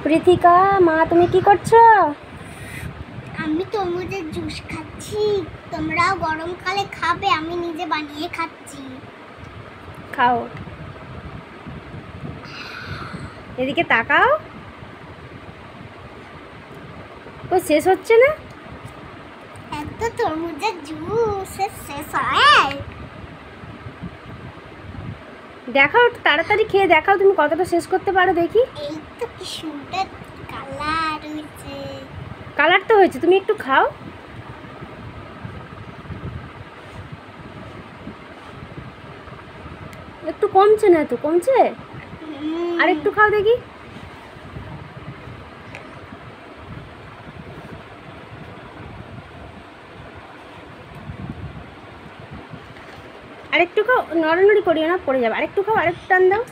পৃথিকা, মা তুমি কি করছো? আমি তরমুজের জুস খাচ্ছি। তোমরাও গরমকালে খাবে, আমি নিজে বানিয়ে খাচ্ছি। খাও, এদিকে তাকাও। ও শেষ হচ্ছে না। এত তরমুজের জুস শেষ হয়? দেখাও, একটু তাড়াতাড়ি খেয়ে দেখাও তুমি কতটা শেষ করতে পারো দেখি। এই তো কি সুন্দর কালার হয়েছে। কালার তো হয়েছে, তুমি একটু খাও। একটু কমছে না, তো কমছে, আর একটু খাও দেখি। আরেকটু খাও, নড়ানড়ি করিও না, পড়ে যাবে। আরেকটু খাও, আরেকটু টান দাও।